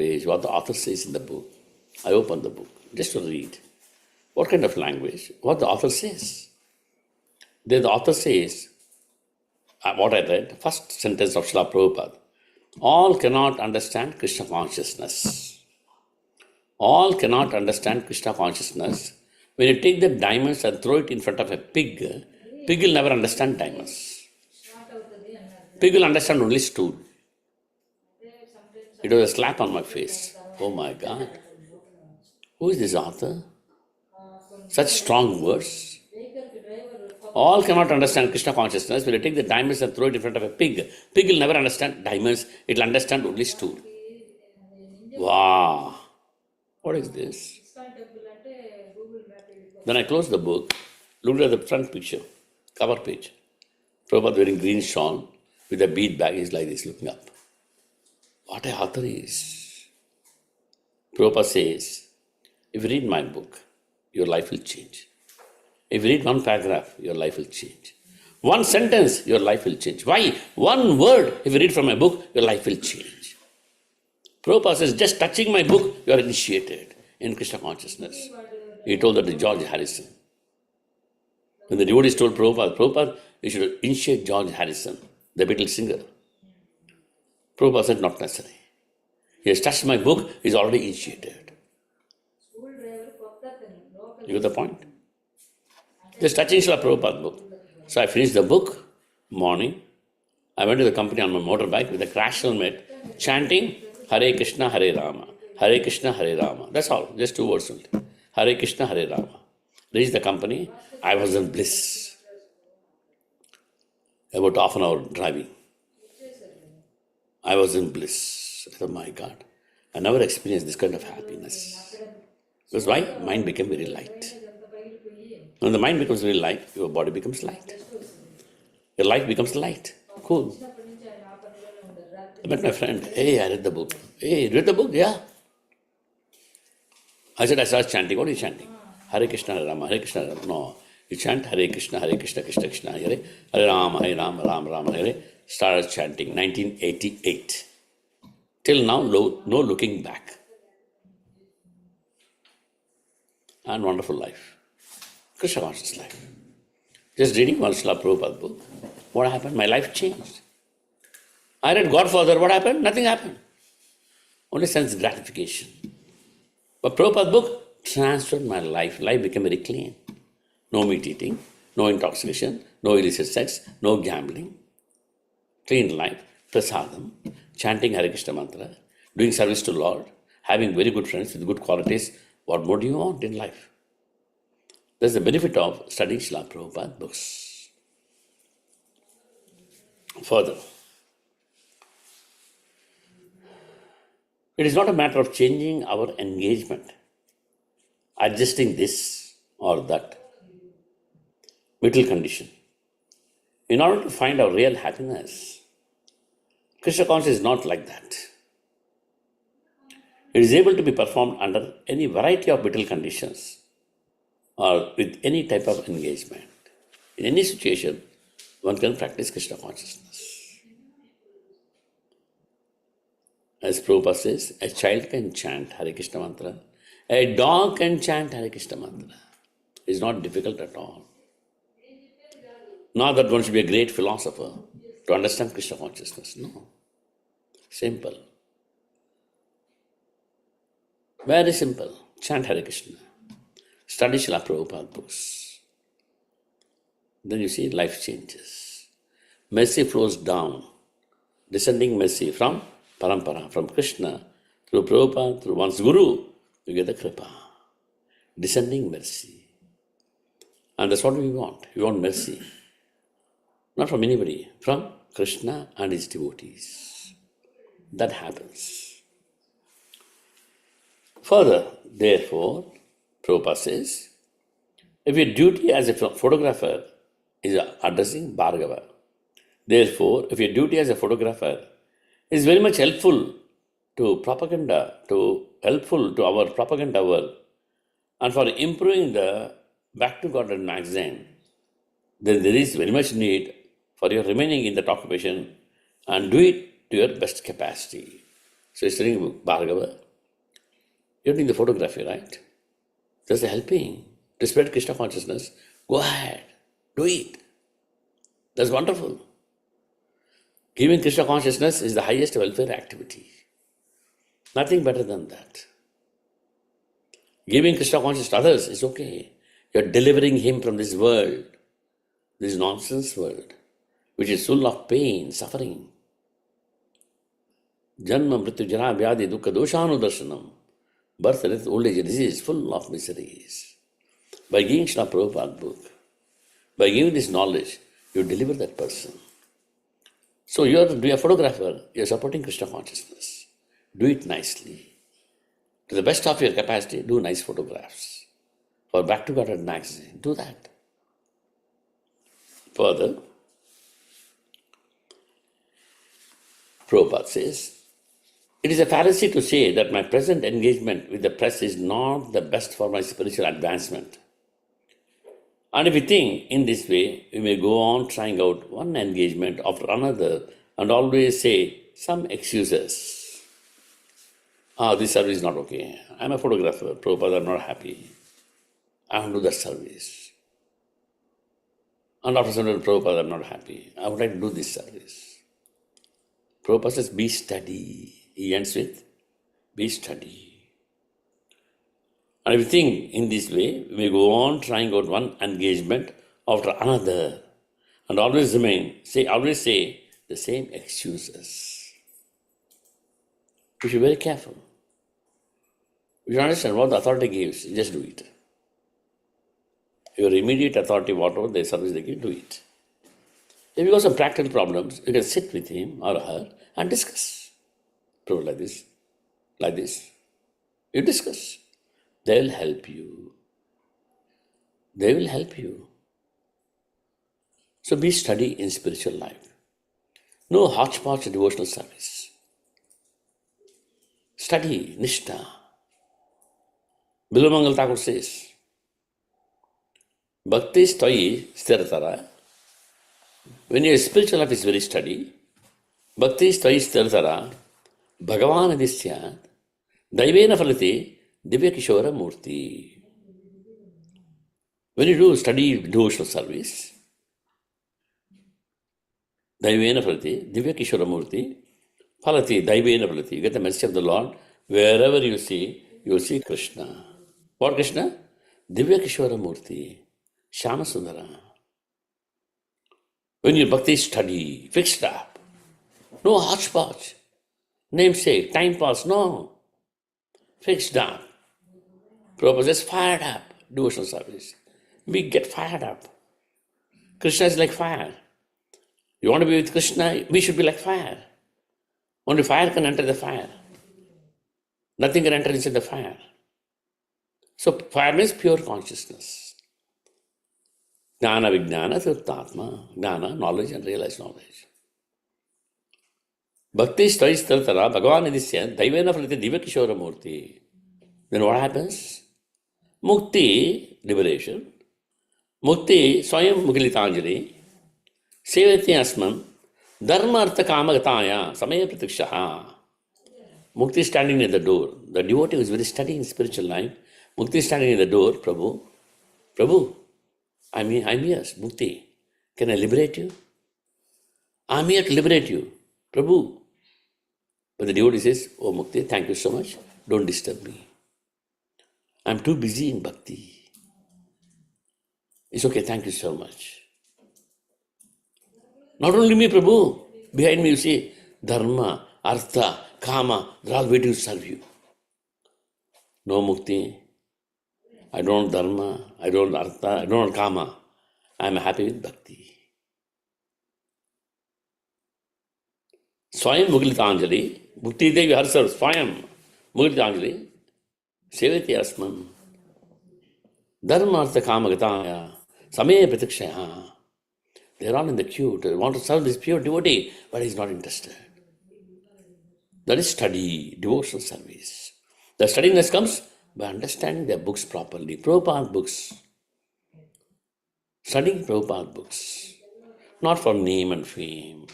language, what the author says in the book. I open the book just to read. What kind of language? What the author says. Then the author says, what I read, first sentence of Srila Prabhupada. All cannot understand Krishna consciousness. All cannot understand Krishna consciousness. When you take the diamonds and throw it in front of a pig, pig will never understand diamonds. Pig will understand only stool. It was a slap on my face. Oh my God. Who is this author? Such strong words. All cannot understand Krishna consciousness. When you take the diamonds and throw it in front of a pig, pig will never understand diamonds. It will understand only stool. Wow. What is this? Then I closed the book, looked at the front picture, cover page. Prabhupada wearing green shawl with a bead bag. He's like this, looking up. What a author is. Prabhupada says, if you read my book, your life will change. If you read one paragraph, your life will change. One sentence, your life will change. Why? One word, if you read from my book, your life will change. Prabhupada says, just touching my book, you are initiated in Krishna consciousness. He told that to George Harrison. When the devotees told Prabhupada, you should initiate George Harrison, the Beatles singer. Prabhupada said, not necessary. He has touched my book, he is already initiated. You get the point? Just touching Srila Prabhupada's book. So I finished the book, morning. I went to the company on my motorbike with a crash helmet, chanting Hare Krishna, Hare Rama. Hare Krishna, Hare Rama. That's all, just 2 words only. Hare Krishna, Hare Rama. Reached the company, I was in bliss. About half an hour driving. I was in bliss. I thought, my God, I never experienced this kind of happiness. Because why? Mind became very light. When the mind becomes very light, your body becomes light. Your life becomes light. Cool. I met my friend. Hey, I read the book. Hey, you read the book? Yeah. I said, I started chanting. What are you chanting? Hare Krishna, Hare Rama, Hare Krishna, Hare Rama. No. You chant Hare Krishna, Krishna, Krishna, Hare, Hare Rama, Rama, Rama, Hare. Started chanting, 1988. Till now, no looking back. And wonderful life. Krishna conscious life. Just reading one Srila Prabhupada book. What happened? My life changed. I read Godfather. What happened? Nothing happened. Only sense gratification. But Prabhupada book transformed my life. Life became very clean. No meat eating, no intoxication, no illicit sex, no gambling. Clean life, prasadam, chanting Hare Krishna mantra, doing service to Lord, having very good friends with good qualities. What more do you want in life? That's the benefit of studying Srila Prabhupada books. Further, it is not a matter of changing our engagement, adjusting this or that. Middle condition. In order to find our real happiness, Krishna consciousness is not like that. It is able to be performed under any variety of middle conditions or with any type of engagement. In any situation, one can practice Krishna consciousness. As Prabhupada says, a child can chant Hare Krishna mantra, a dog can chant Hare Krishna mantra. It's not difficult at all. Not that one should be a great philosopher to understand Krishna consciousness. No. Simple. Very simple. Chant Hare Krishna. Study Srila Prabhupada books. Then you see life changes. Mercy flows down. Descending mercy from Parampara, from Krishna, through Prabhupada, through one's Guru, you get the Kripa. Descending mercy. And that's what we want. We want mercy. Not from anybody, from Krishna and his devotees. That happens. Further, therefore, Prabhupada says, if your duty as a photographer is addressing Bhargava, therefore, if your duty as a photographer is very much helpful to propaganda, helpful to our propaganda work, and for improving the Back to God magazine, then there is very much need for your remaining in that occupation and do it to your best capacity. So he's studying Bhargava. You're doing the photography, right? That's helping to spread Krishna consciousness. Go ahead. Do it. That's wonderful. Giving Krishna consciousness is the highest welfare activity. Nothing better than that. Giving Krishna consciousness to others is okay. You're delivering him from this world, this nonsense world, which is full of pain, suffering. Janma, Mrityu, Jara, Vyadi, Dukkha, Doshanudarshanam. Birth, death, old age, disease, full of miseries. By giving Srila Prabhupada book, by giving this knowledge, you deliver that person. So you're a photographer, you're supporting Krishna consciousness. Do it nicely. To the best of your capacity, do nice photographs. For Back to God magazine, do that. Further, Prabhupada says, it is a fallacy to say that my present engagement with the press is not the best for my spiritual advancement. And if we think in this way, we may go on trying out one engagement after another and always say some excuses. This service is not okay. I'm a photographer. Prabhupada, I'm not happy. I want to do that service. And after some time, Prabhupada, I'm not happy. I would like to do this service. Prabhupada says, be steady. He ends with, be steady. And if you think in this way, we may go on trying out one engagement after another and always say the same excuses. We should be very careful. We should understand what the authority gives, just do it. Your immediate authority, whatever the service they give, do it. If you got some practical problems, you can sit with him or her and discuss. Prove like this. You discuss. They will help you. They will help you. So be steady in spiritual life. No hodgepodge devotional service. Study, Nishtha. Bilamangal Thakur says, Bhakti stai stiratara. When your spiritual life is very steady, Bhakti stai stiratara, Bhagavan adisyat, Daivena falati, Divya Kishora Murti. When you do study devotional service, Daivena falati, Divya Kishora Murti, falati, Daivena falati. You get the message of the Lord. Wherever you see Krishna. What Krishna? Divya Kishora Murti, Shama Sundara. When your bhakti is steady, fixed up, no hodgepodge, namesake, time pass, no. Fixed up. Prabhupada says, fired up, devotional service. We get fired up. Krishna is like fire. You want to be with Krishna, we should be like fire. Only fire can enter the fire. Nothing can enter inside the fire. So fire means pure consciousness. Jnana, Vijnana, Tirthatma. Jnana, knowledge and realized knowledge. Bhakti stais taratara, Bhagavan idisya, Daivena falati Divya Kishora Murti. Then what happens? Mukti, liberation. Mukti, Swayam Mukilitanjali. Sevati Asman, Dharma Artha Kamagataya, Samaya Pratikshaha. Mukti is standing at the door. The devotee who is very steady in spiritual life, Mukti is standing at the door. Prabhu, I'm here, Mukti. Can I liberate you? I'm here to liberate you. Prabhu. But the devotee says, oh Mukti, thank you so much. Don't disturb me. I'm too busy in bhakti. It's okay, thank you so much. Not only me, Prabhu. Behind me you see Dharma, Artha, Kama, they're all waiting to serve you. No Mukti. I don't want Dharma, I don't want Artha, I don't want Kama. I'm happy with bhakti. Swayam Mugilitanjali, Bhakti Devi herself, Swayam Mugilitanjali, Sevati Asman, Dharma Artha Kama Gataya, Samaya Pratikshaya. They're all in the queue. They want to serve this pure devotee, but he's not interested. That is study, devotional service. The steadiness comes by understanding their books properly. Prabhupada books. Studying Prabhupada books. Not for name and fame.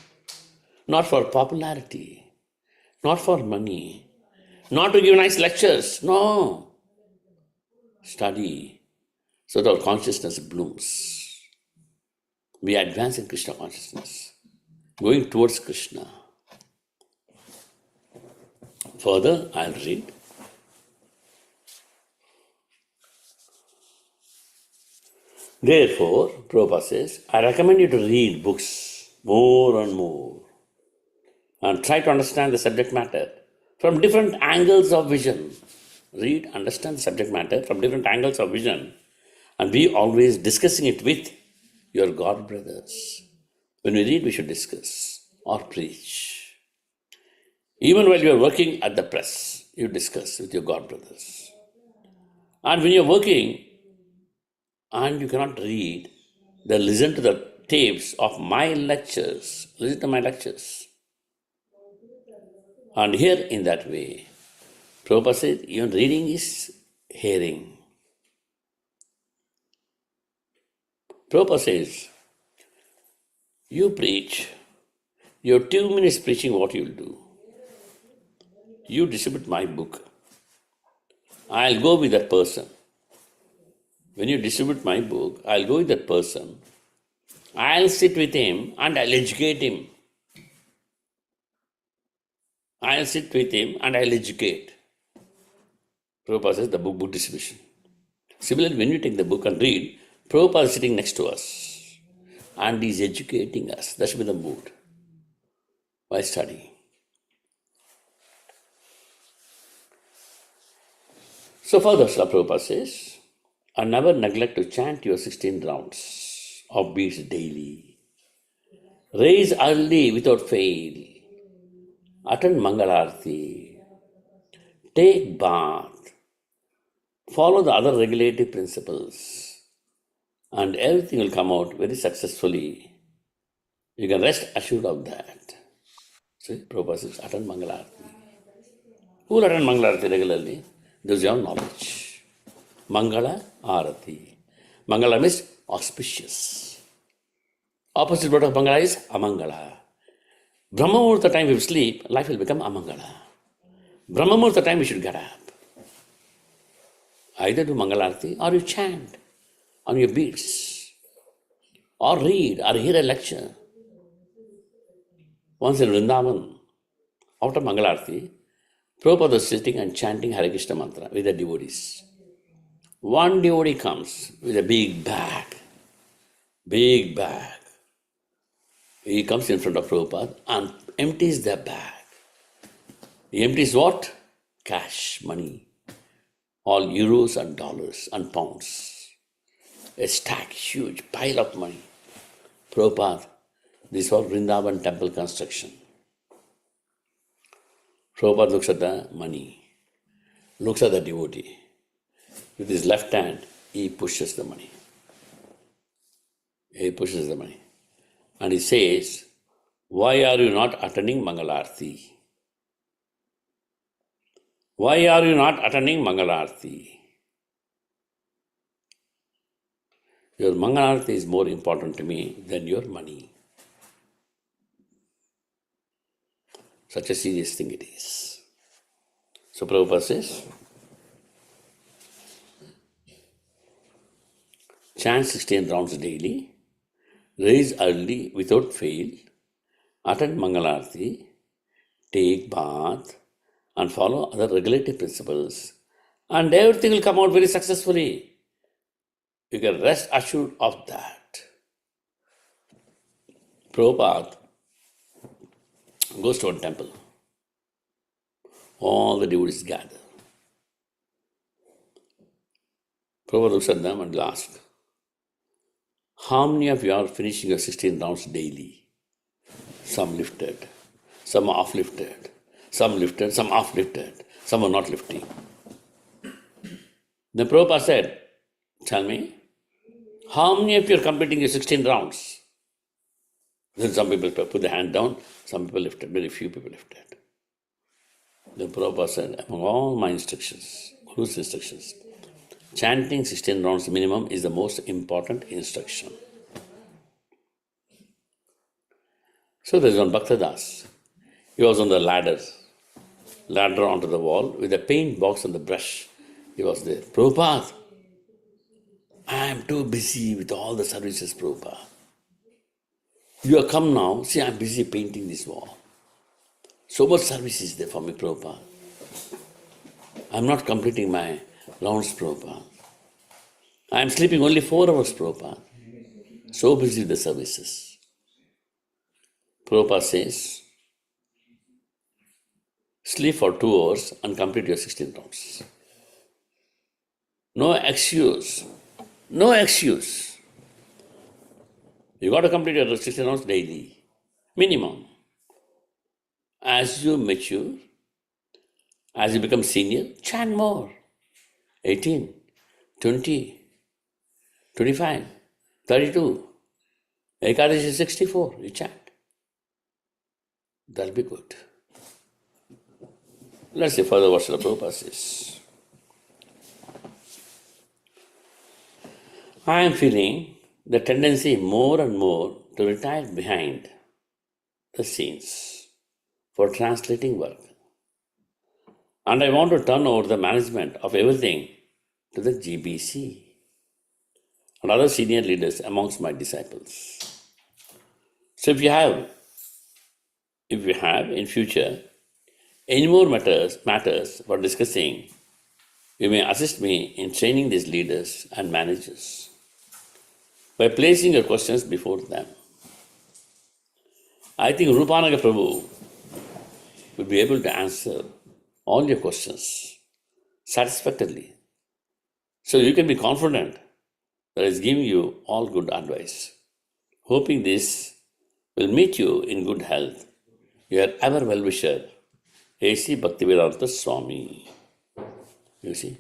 Not for popularity. not for money, not to give nice lectures. No. Study so that our consciousness blooms. We advance in Krishna consciousness, going towards Krishna. Further, I'll read. Therefore, Prabhupada says, I recommend you to read books more and more and try to understand the subject matter from different angles of vision. Read, understand the subject matter from different angles of vision, and be always discussing it with your God brothers. When we read, we should discuss or preach. Even while you are working at the press, you discuss with your God brothers. And when you're working and you cannot read, then listen to the tapes of my lectures. Listen to my lectures. And here in that way, Prabhupada said, even reading is hearing. Prabhupada says, you preach, your 2 minutes preaching, what you'll do? You distribute my book. I'll go with that person. When you distribute my book, I'll go with that person. I'll sit with him and I'll educate him. I'll sit with him and I'll educate. Prabhupada says the book distribution. Similarly, when you take the book and read, Prabhupada is sitting next to us and he's educating us. That should be the mood while studying. So further, Srila Prabhupada says, and never neglect to chant your 16 rounds of beads daily. Raise early without fail. Attend Mangalarti. Take bath. Follow the other regulative principles. And everything will come out very successfully. You can rest assured of that. See, Prabhupada says, attend Mangalarti. Who will attend Mangalarti regularly? Those who have knowledge. Mangala Arati. Mangala means auspicious. Opposite word of Mangala is Amangala. Brahma Muhurta time we sleep, life will become Amangala. Brahma Muhurta time we should get up. Either do Mangalarti or you chant on your beads. Or read or hear a lecture. Once in Vrindavan, after Mangalarti, Prabhupada was sitting and chanting Hare Krishna mantra with the devotees. One devotee comes with a big bag. Big bag. He comes in front of Prabhupada and empties the bag. He empties what? Cash, money. All euros and dollars and pounds. A stack, huge pile of money. Prabhupada, this was Vrindavan temple construction. Prabhupada looks at the money, looks at the devotee. With his left hand, he pushes the money. He pushes the money. And he says, why are you not attending Mangalarti? Why are you not attending Mangalarti? Your Mangalarti is more important to me than your money. Such a serious thing it is. So Prabhupada says, chant 16 rounds daily, rise early without fail, attend Mangalarti, take bath, and follow other regulative principles, and everything will come out very successfully. You can rest assured of that. Prabhupada goes to a temple. All the devotees gather. Prabhupada looks at them and asks, how many of you are finishing your 16 rounds daily? Some lifted, some off lifted, some lifted, some off lifted, some are not lifting. Then Prabhupada said, tell me, how many of you are completing your 16 rounds? Then some people put their hand down, some people lifted, very few people lifted. Then Prabhupada said, among all my instructions, Guru's instructions, chanting 16 rounds minimum is the most important instruction. So there is one Bhaktadas. He was on the ladder ladder onto the wall with a paint box and the brush. He was there. Prabhupada, I am too busy with all the services, Prabhupada. You have come now. See, I am busy painting this wall. So much service is there for me, Prabhupada. I am not completing my rounds, Prabhupada. I am sleeping only 4 hours, Prabhupada. So busy with the services. Prabhupada says, sleep for 2 hours and complete your 16 rounds. No excuse. No excuse. You got to complete your 16 rounds daily. Minimum. As you mature, as you become senior, chant more. 18, 20, 25, 32. Ekadashi 64, you chant. That'll be good. Let's see further what Srila Prabhupada says. I am feeling the tendency more and more to retire behind the scenes for translating work. And I want to turn over the management of everything to the GBC and other senior leaders amongst my disciples. So if you have in future any more matters for discussing, you may assist me in training these leaders and managers by placing your questions before them. I think Rupanaga Prabhu will be able to answer all your questions satisfactorily. So you can be confident that he is giving you all good advice. Hoping this will meet you in good health. Your ever well-wisher, A.C. Bhaktivedanta Swami. You see?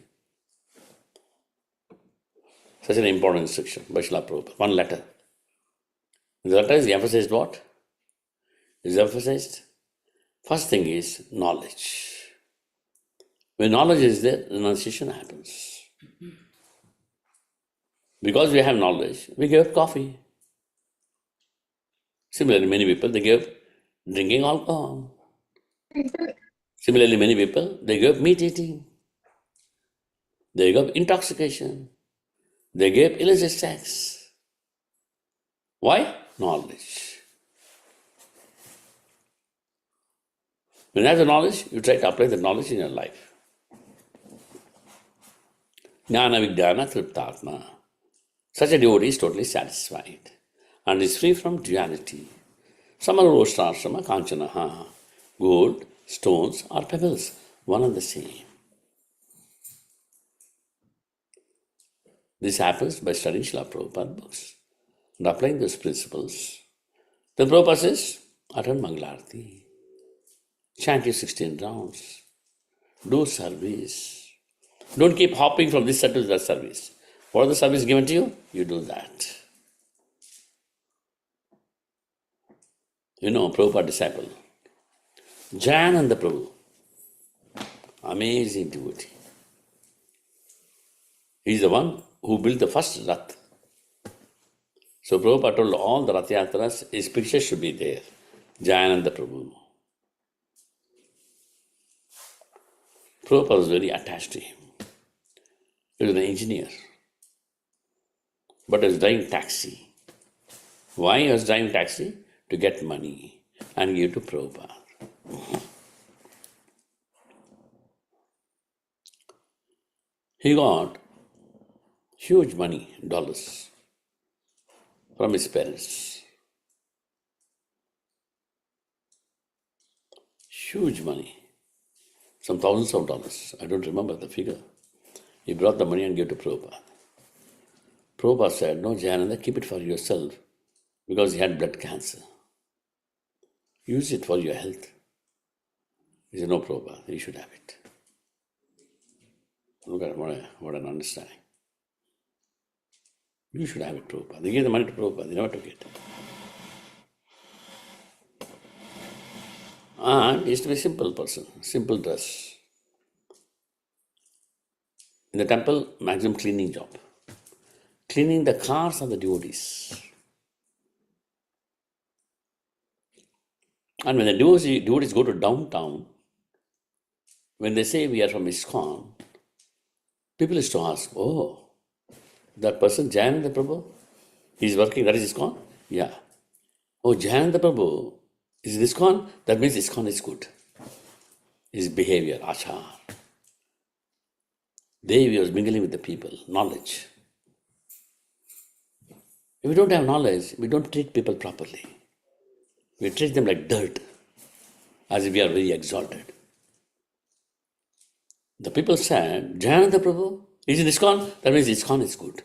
Such an important instruction by Srila Prabhupada. One letter. In the letter is emphasized what? Is emphasized? First thing is knowledge. When knowledge is there, renunciation happens. Because we have knowledge, we give up coffee. Similarly, many people, they give up drinking alcohol. Similarly, many people, they give up meat eating. They give up intoxication. They give up illicit sex. Why? Knowledge. When you have the knowledge, you try to apply the knowledge in your life. Jnana Vijnana Triptatma. Such a devotee is totally satisfied and is free from duality. Samaroshrashrama Kanchanaha. Gold, stones, or pebbles, one and the same. This happens by studying Srila Prabhupada books and applying those principles. Then Prabhupada says, attend Mangalarti, chant your 16 rounds, do service. Don't keep hopping from this service to that service. What the service given to you, you do that. You know, Prabhupada disciple, Jayananda Prabhu, amazing devotee. He is the one who built the first Rath. So Prabhupada told all the Rath Yatras, his picture should be there. Jayananda Prabhu. Prabhupada was very attached to him. He was an engineer, but he was driving taxi. Why he was driving taxi? To get money and give to Prabhupada. He got huge money, dollars, from his parents. Huge money. Some thousands of dollars. I don't remember the figure. He brought the money and gave to Prabhupada. Prabhupada said, no, Jayananda, keep it for yourself, because he had blood cancer. Use it for your health. He said, no, Prabhupada, you should have it. Look at what an understanding. You should have it, Prabhupada. They gave the money to Prabhupada, they never took it. And he used to be a simple person, simple dress. In the temple, maximum cleaning job. Cleaning the cars of the devotees. And when the devotees go to downtown, When they say we are from ISKCON, people used to ask, oh, that person, Jayananda Prabhu, he's working, that is ISKCON? Yeah. Oh, Jayananda Prabhu is in ISKCON? That means ISKCON is good. His behavior, achar. There he was mingling with the people, knowledge. If we don't have knowledge, we don't treat people properly. We treat them like dirt, as if we are very exalted. The people said, Jayananda Prabhu is in ISKCON, that means ISKCON is good.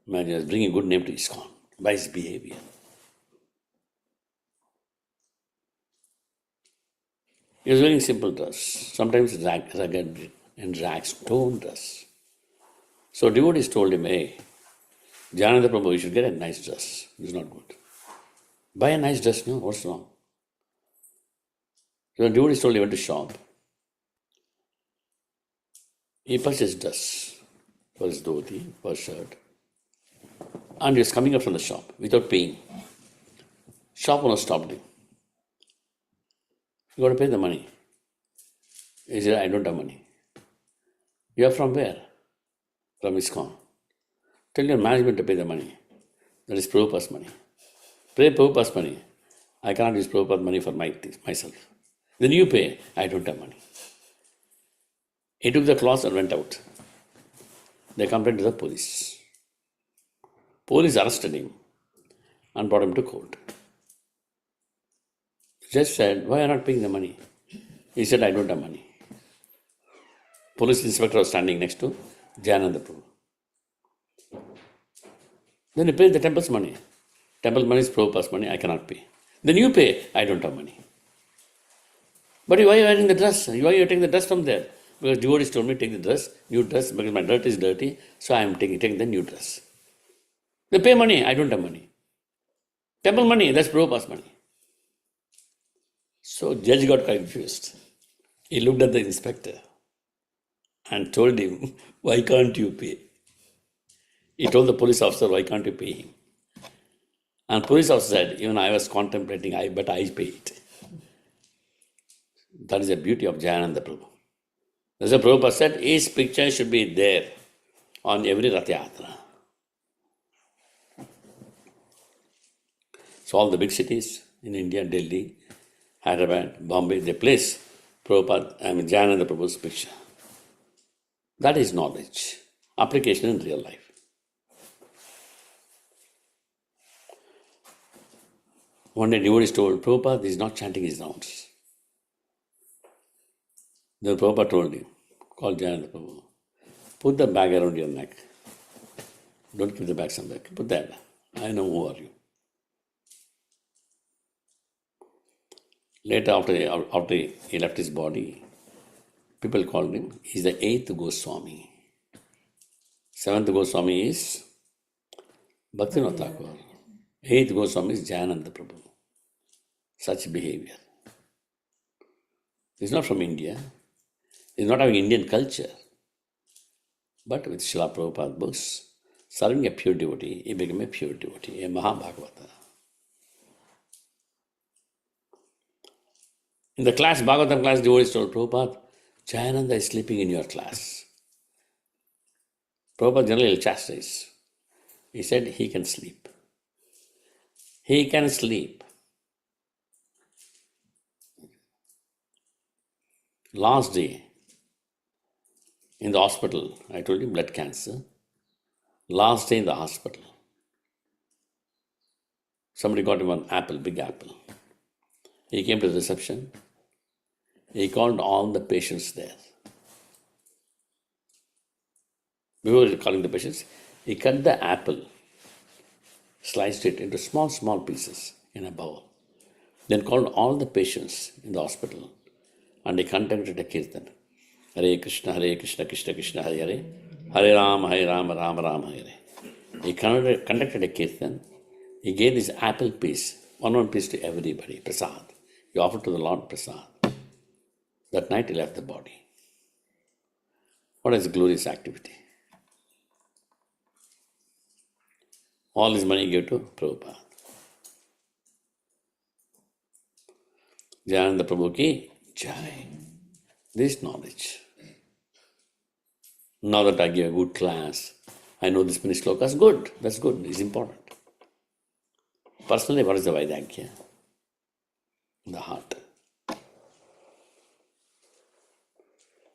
Man, he was bringing good name to ISKCON by his behavior. He was wearing simple dress, sometimes rugged and ragstone dress. So devotees told him, hey, Jayananda Prabhu, you should get a nice dress. It's not good. Buy a nice dress, no? What's wrong? So devotees told him, he went to shop. He purchased dress for his dhoti, for his shirt. And he was coming up from the shop without paying. Shop owner stopped him. You got to pay the money. He said, I don't have money. You are from where? From ISKCON. Tell your management to pay the money. That is Prabhupada's money. Pay Prabhupada's money. I cannot use Prabhupada's money for myself. Then you pay. I don't have money. He took the cloth and went out. They complained to the police. Police arrested him and brought him to court. The judge said, why are you not paying the money? He said, I don't have money. Police inspector was standing next to Jayananda Prabhu. Then he paid the temple's money. Temple money is Prabhupada's money, I cannot pay. Then you pay, I don't have money. But why are you wearing the dress? Why are you taking the dress from there? Because devotees told me take the dress, new dress, because my dirt is dirty, so I am taking the new dress. They pay money, I don't have money. Temple money, that's Prabhupada's money. So judge got confused. He looked at the inspector and told him, why can't you pay? He told the police officer, why can't you pay him? And police officer said, even I was contemplating, but I paid. That is the beauty of Jayananda Prabhu. As the Prabhupada said, his picture should be there on every Rath Yatra. So all the big cities in India, Delhi, Hyderabad, Bombay, they place Jayananda Prabhu's picture. That is knowledge, application in real life. One day devotees told Prabhupada is not chanting his rounds. Then Prabhupada told him, call Jayananda Prabhu, put the bag around your neck. Don't keep the bag somewhere. Put that. I know who are you. Later, after he left his body, people called him, he's the 8th Goswami. 7th Goswami is Bhaktivinoda Thakur. 8th Goswami is Jayananda Prabhu. Such behavior. He's not from India. He's not having Indian culture. But with Srila Prabhupada books, serving a pure devotee, he became a pure devotee, a Mahabhagavata. In the class, Bhagavatam class, devotees told Prabhupada, Jayananda is sleeping in your class. Prabhupada generally will chastise. He said he can sleep. He can sleep. Last day, in the hospital, I told you blood cancer. Last day in the hospital, somebody got him an apple, big apple. He came to the reception. He called all the patients there. Before calling the patients, he cut the apple, sliced it into small, small pieces in a bowl. Then called all the patients in the hospital and he conducted a kirtan. Hare Krishna, Krishna Krishna, Hare Hare, Hare Rama, Rama Rama, Hare. He conducted a kirtan. He gave this apple piece, one piece to everybody, prasad. He offered to the Lord prasad. That night he left the body. What is a glorious activity? All his money he gave to Prabhupada. Jayananda Prabhu ki Jai. This knowledge. Now that I give a good class, I know this many slokas, good, that's good, it's important. Personally, what is the Vaidagya? The heart.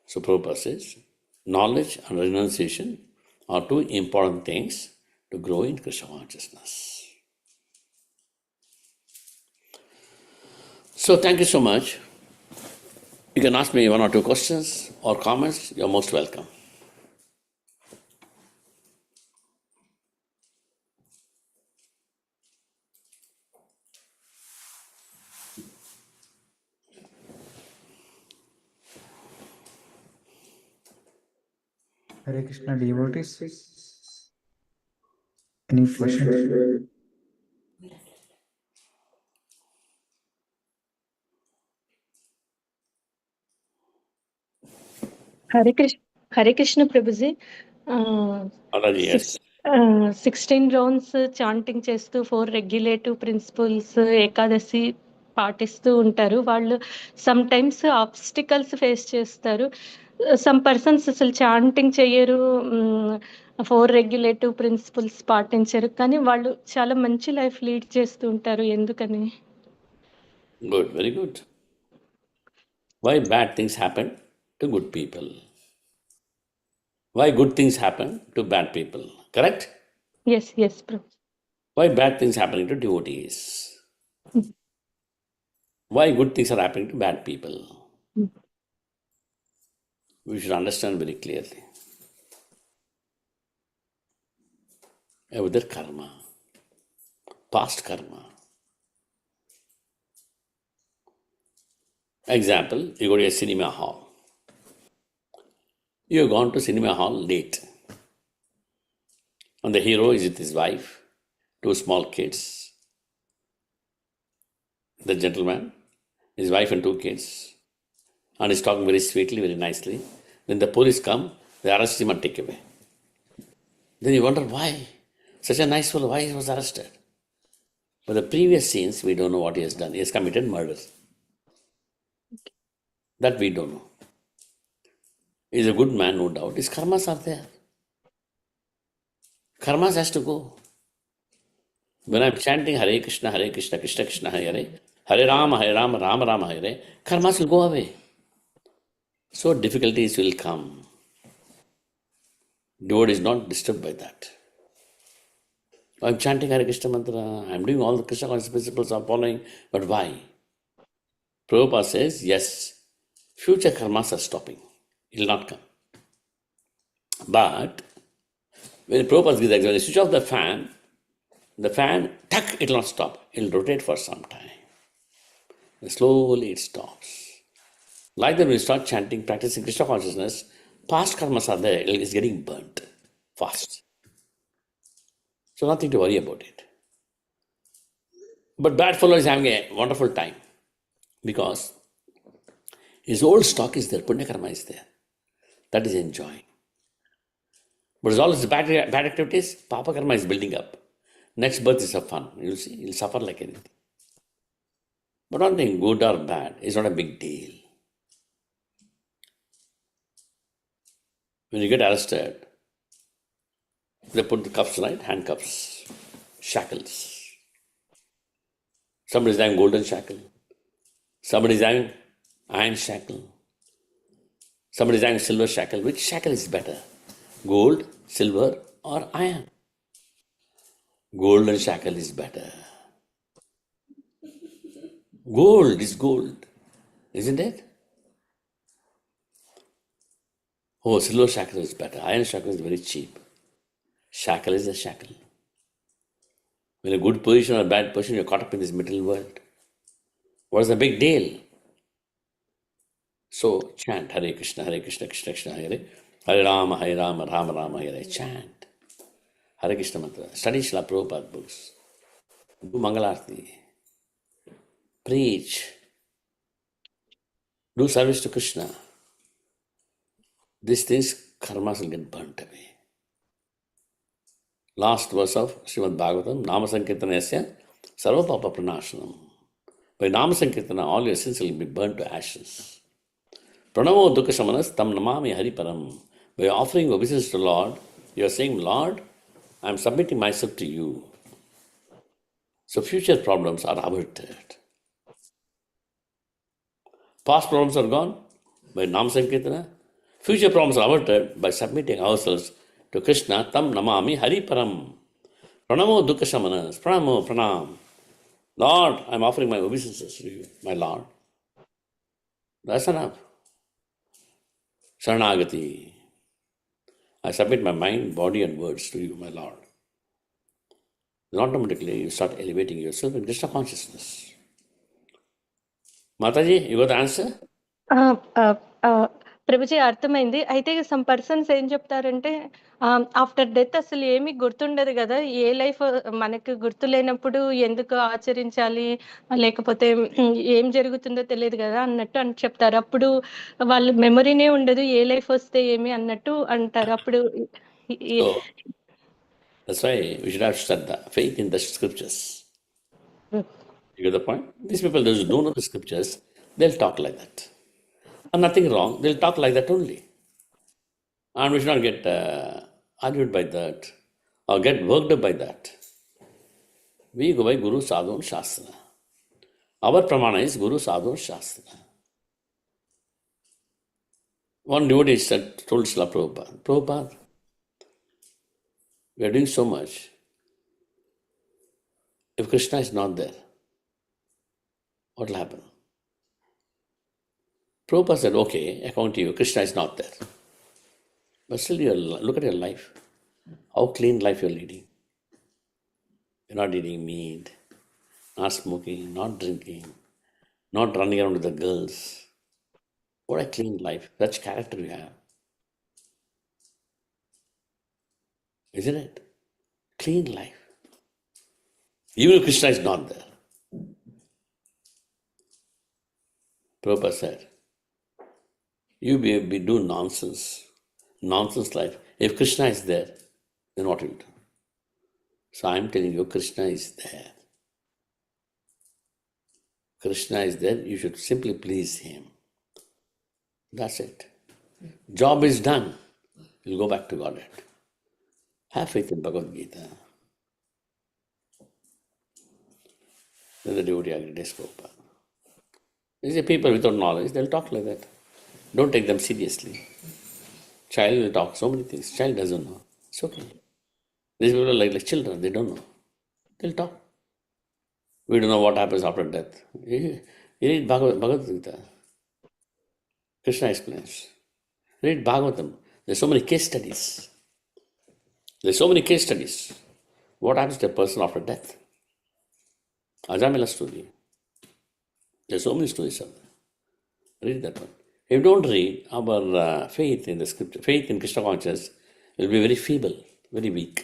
So Prabhupada says, knowledge and renunciation are two important things to grow in Krishna consciousness. So thank you so much. You can ask me one or two questions or comments. You're most welcome. Hare Krishna devotees. Any questions? Hare Krishna Prabhuji. Already, yes. 16 rounds chanting చేస్తూ 4 regulative principles Ekadashi పాటిస్తూ ఉంటారు. వాళ్ళు some times obstacles face చేస్తారు. Some persons అసలు chanting చేయరు, 4 regulative principles పాటించరు, కానీ వాళ్ళు చాలా మంచి లైఫ్ లీడ్ చేస్తూ ఉంటారు. ఎందుకని? Good, very good. Why bad things happen to good people? Why good things happen to bad people? Correct? Yes yes Prabhu. Why bad things happening to devotees? Why good things are happening to bad people? We should understand very clearly. With their karma, past karma. Example, you go to a cinema hall. You have gone to cinema hall late. And the hero is with his wife, 2 small kids. The gentleman, his wife and 2 kids. And he's talking very sweetly, very nicely. Then the police come, they arrest him and take away. Then you wonder why? Such a nice fellow, why he was arrested? But the previous scenes, we don't know what he has done. He has committed murder. That we don't know. He's a good man, no doubt. His karmas are there. Karmas has to go. When I'm chanting Hare Krishna, Krishna Krishna, Hare Hare Rama, Rama Rama, Hare, karmas will go away. So difficulties will come. Devotee is not disturbed by that. I'm chanting Hare Krishna mantra, I'm doing all the Krishna conscious principles I'm following, but why? Prabhupada says, yes, future karmas are stopping. It will not come. But when Prabhupada gives the example, switch off the fan, tuck, it will not stop. It will rotate for some time. And slowly it stops. Like that, when you start chanting, practicing Krishna consciousness, past karmas are there, it is getting burnt fast. So nothing to worry about it. But bad fellow is having a wonderful time because his old stock is there, punya karma is there. That is enjoying. But as all his bad activities, papa karma is building up. Next birth is a fun. You'll see, he'll suffer like anything. But one thing, good or bad, is not a big deal. When you get arrested, they put the cuffs, right? Handcuffs, shackles. Somebody is having golden shackle. Somebody is having iron shackle. Somebody is having silver shackle. Which shackle is better? Gold, silver, or iron? Golden shackle is better. Gold is gold, isn't it? Oh, silver shackle is better. Iron shackle is very cheap. Shackle is a shackle. In a good position or a bad position, you're caught up in this material world. What is the big deal? So chant Hare Krishna, Krishna Krishna, Hare Hare Rama, Rama Rama, Hare. Chant Hare Krishna mantra. Study Srila Prabhupada books. Do Mangalarti. Preach. Do service to Krishna. These things, karmas will get burnt away. Last verse of Srimad Bhagavatam, Nama Sankirtanasya Sarva Papa Pranashanam. By Nama Sankirtana, all your sins will be burnt to ashes. Pranamo dukkha shamanas tam namami hariparam. By offering obeisance to Lord, you are saying, Lord, I am submitting myself to you. So future problems are averted. Past problems are gone by Nam Sankirtana. Future problems are averted by submitting ourselves to Krishna. Tam namami hariparam. Pranamo dukkha shamanas. Pranamo pranam. Lord, I am offering my obeisances to you, my Lord. That's enough. Sharanagati. I submit my mind, body, and words to you, my Lord. Then automatically you start elevating yourself in Krishna consciousness. Mataji, you got the answer? ఆ, ఆ, ఆ, ప్రభుజీ అర్థమైంది. అయితే some persons ఏం చెప్తారంటే after death అసలు ఏమీ గుర్తుండదు కదా, ఏ లైఫ్ మనకు గుర్తు లేనప్పుడు ఎందుకు ఆచరించాలి, లేకపోతే ఏం జరుగుతుందో తెలియదు కదా అన్నట్టు అని చెప్తారు. అప్పుడు వాళ్ళు మెమరీనే ఉండదు, ఏ లైఫ్ వస్తే ఏమి అన్నట్టు అంటారు. అప్పుడు So that's why we should have Shraddha, faith in the scriptures. You get the point? These people, those who don't know the scriptures, they'll talk like that. And nothing wrong, they'll talk like that only. And we should not get argued by that or get worked up by that. We go by Guru Sadhu and Shastra. Our pramana is Guru Sadhu and Shastra. One devotee said, told Srila Prabhupada, Prabhupada, we are doing so much. If Krishna is not there, what will happen? Prabhupada said, okay, according to you, Krishna is not there. But still, look at your life. How clean life you're leading. You're not eating meat, not smoking, not drinking, not running around with the girls. What a clean life. Such character you have. Isn't it? Clean life. Even if Krishna is not there. Prabhupada said, you be do nonsense life. If Krishna is there, then what will you do? So I'm telling you, Krishna is there. Krishna is there, you should simply please him. That's it. Job is done. You'll go back to Godhead. Have faith in Bhagavad Gita. Then the devotee agreed, Prabhupada. These are people without knowledge, they'll talk like that. Don't take them seriously. Child will talk so many things. Child doesn't know. It's okay. These people are like children, they don't know. They'll talk. We don't know what happens after death. You read Bhagavad Gita. Krishna explains. Read Bhagavatam. There's so many case studies. What happens to a person after death? Ajamila story. There's so many stories out there. Read that one. If you don't read, our faith in the scripture, faith in Krishna consciousness will be very feeble, very weak.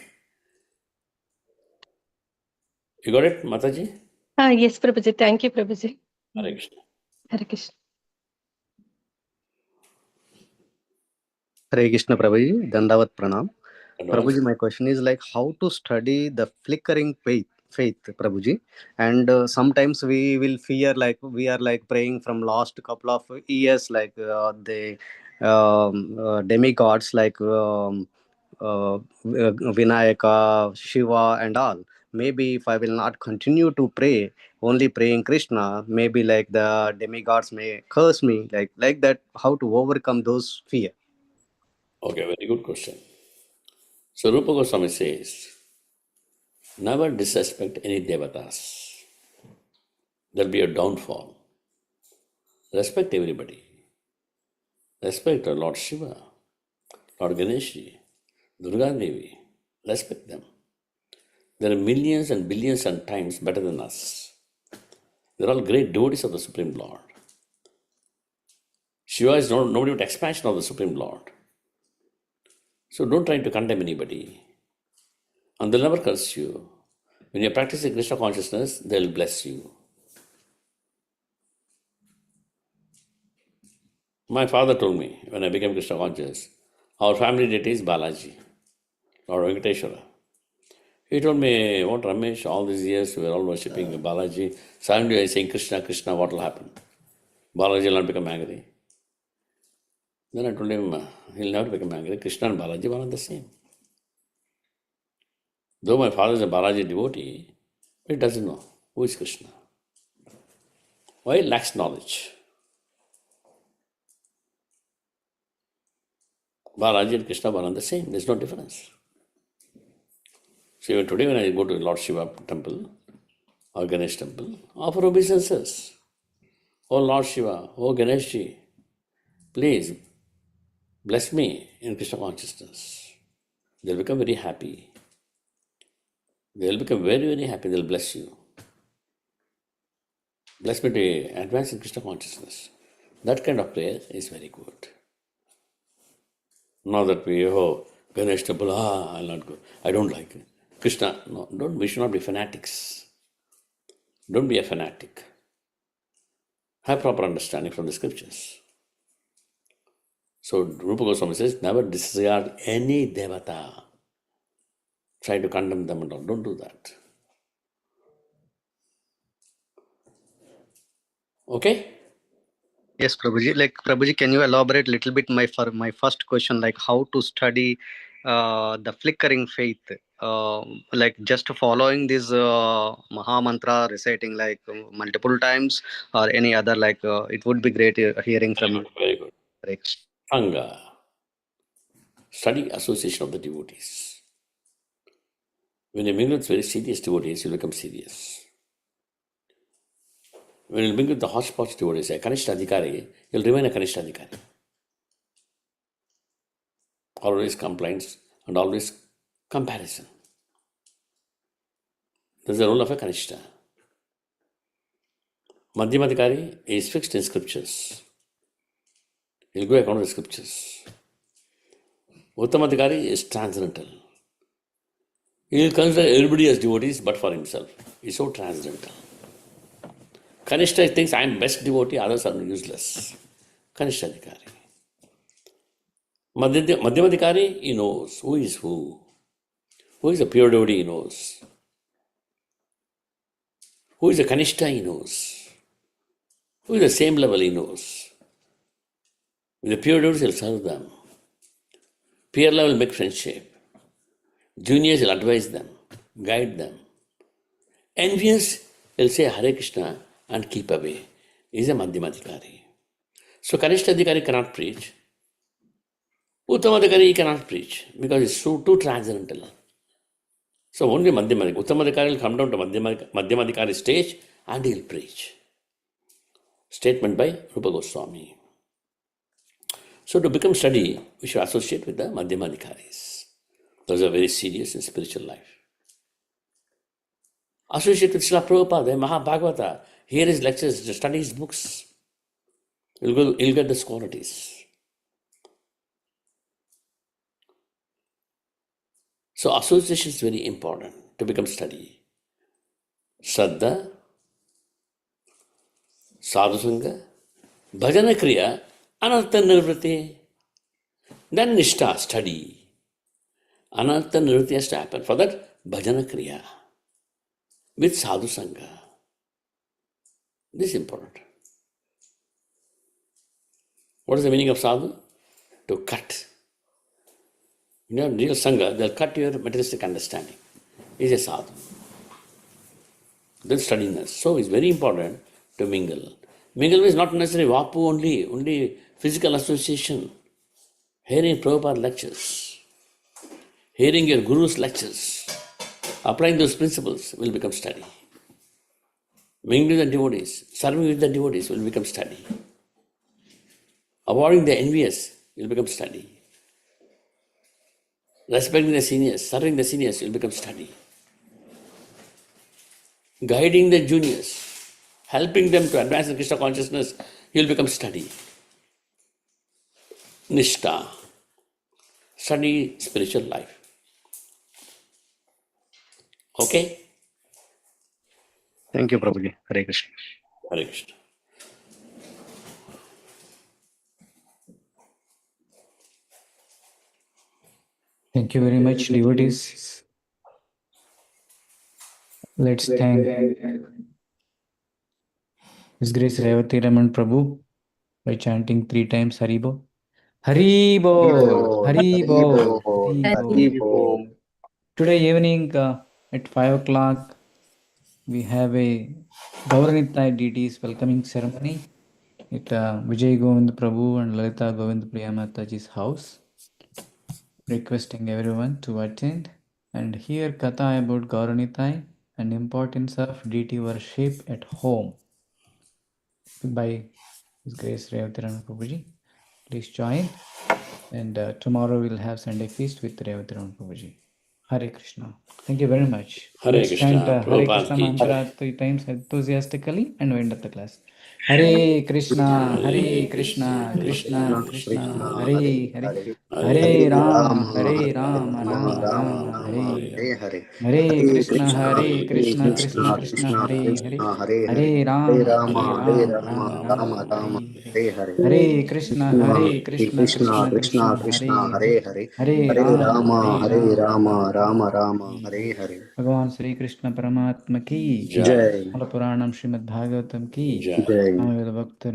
You got it, Mataji? Yes Prabhuji, thank you Prabhuji. Hare Krishna. Hare Krishna. Hare Krishna Prabhuji, Dandavat Pranam. Advance. Prabhuji, my question is like how to study the flickering faith Prabhuji. And sometimes we will fear like we are like praying from last couple of years like the demigods like Vinayaka, Shiva and all. Maybe if I will not continue to pray, only praying Krishna, maybe like the demigods may curse me like that. How to overcome those fear? Okay, very good question. So Rupa Goswami says, never disrespect any devatas. There'll be a downfall. Respect everybody. Respect Lord Shiva, Lord Ganeshi, Durga Devi. Respect them. There are millions and billions and times better than us. They're all great devotees of the Supreme Lord. Shiva is nobody but expansion of the Supreme Lord. So don't try to condemn anybody. And they'll never curse you. When you're practicing Krishna consciousness, they'll bless you. My father told me when I became Krishna conscious, our family deity is Balaji, Lord Venkateshwara. He told me, what Ramesh, all these years we were all worshipping Balaji. Suddenly I saying Krishna, Krishna, what will happen? Balaji will not become angry. Then I told him, he'll never become angry. Krishna and Balaji are not the same. Though my father is a Balaji devotee, he doesn't know who is Krishna. Why? He lacks knowledge. Balaji and Krishna are not the same. There's no difference. So even today when I go to Lord Shiva temple or Ganesh temple, offer obeisances. Oh Lord Shiva, oh Ganeshji, please bless me in Krishna consciousness. They'll become very happy. They'll become very, very happy. They'll bless you. Bless me to advance in Krishna consciousness. That kind of prayer is very good. Not that we, oh, Ganesh temple, I'll not go. I don't like it. Krishna, no, don't. We should not be fanatics. Don't be a fanatic. Have proper understanding from the scriptures. So Rupa Goswami says, never disregard any devata. Try to condemn them and all. Don't do that. Okay? Yes, Prabhuji. Like Prabhuji, can you elaborate a little bit for my first question, like how to study the flickering faith? Like just following this Maha Mantra, reciting like multiple times, or any other like it would be great hearing from you. Very good. Like, Sangha. Study association of the devotees. When you mingle with very serious devotees, you become serious. When you mingle with the hodgepodge devotees, a Kanishta Adhikari, you'll remain a Kanishta Adhikari. Always complaints and always comparison. This is the role of a Kanishta. Madhyamadhikari is fixed in scriptures. He'll go according to the scriptures. Uttamadhikari is transcendental. He'll consider everybody as devotees but for himself. He's so transcendental. Kanishta thinks I am best devotee, others are useless. Kanishta Adhikari. Madhyamadhikari, he knows who is who. Who is a pure devotee, he knows. Who is a Kanishta, he knows. Who is the same level, he knows. With the pure devotees, he'll serve them. Peer level, make friendship. Juniors, he'll advise them, guide them. Envious, he'll say Hare Krishna and keep away. He's a Madhyamadhikari. So Kanishta Adhikari cannot preach. Uttamadhikari cannot preach because it's too transcendental. So only Madhyamadhikari. Uttamadhikari will come down to Madhyamadhikari stage and he'll preach. Statement by Rupa Goswami. So to become steady, we should associate with the Madhyamadhikaris. Those are very serious in spiritual life. Associate with Srila Prabhupada, the Mahabhagavata. Hear his lectures, study his books. You'll get these qualities. So association is very important to become steady. Shraddha, Sadhusanga, Bhajana Kriya, Anartha Nirvriti. Then Nishtha, study. Anartha Nirvriti has to happen. For that, Bhajana Kriya with Sadhusanga. This is important. What is the meaning of sadhu? To cut. You know, real Sangha, they'll cut your materialistic understanding. Is a sadhu. Then steadiness. So it's very important to mingle. Mingle is not necessarily vapu only physical association. Hearing Prabhupada lectures, hearing your guru's lectures, applying those principles will become steady. Mingling with the devotees, serving with the devotees will become steady. Avoiding the envious will become steady. Respecting the seniors, serving the seniors will become steady. Guiding the juniors, helping them to advance in Krishna consciousness, you will become steady. Nishtha, study spiritual life. Okay? thank you, Prabhuji. Hare Krishna. Hare Krishna. Thank you very much, devotees. Let's thank His Grace Revati Raman Prabhu by chanting 3 times Haribo. Hari Bol, Hari Bol, Bol, Hari Hari Bol. Bol. Today evening at 5 o'clock, we have a Gauranitai deities welcoming ceremony at Vijay Govind Prabhu and Lalita Govind Priya Mataji's house. Requesting everyone to attend and hear Katha about Gauranitai and importance of deity worship at home by His Grace Revatiran Prabhuji. Please join. And tomorrow we'll have Sunday feast with Revatiran Prabhuji. Hare Krishna. Thank you very much. Hare Let's chant Krishna. Hare Prabhupada Krishna ki jai. mantra 3 times enthusiastically and wind up the class. Hare Krishna, Hare Krishna, Krishna, Krishna Krishna, Krishna, Krishna, Hare Hare Hare Hare, Hare, Hare Hare Rama, Rama, Hare Hare Rama, Rama, Rama Rama, Rama, Rama, Hare Rama, Hare. Hare Hare Hare. Hare Hare Krishna, Krishna, Hare Hare Krishna, Krishna, Krishna, Krishna Krishna, Krishna, Krishna, Krishna, Hare Hare, Krishna, Krishna, Hare Hare. Hare Hare Rama, Hare Rama, Hare Rama, Rama, Rama Rama Rama, Rama, Hare Hare. Hare Hare. Hare Krishna, Hare Hare Krishna, Krishna, Krishna Krishna, Krishna, Krishna, Hare Hare, Hare Hare. Hare Hare Rama, Rama, Hare Hare Rama, Rama, Rama Rama Rama, Rama, Hare Hare Hare. Hare. भगवान श्री कृष्ण परमात्मा की Jai, Jai, मूल पुराणम श्रीमद् भागवतम की Jai. Jai. समवेत भक्त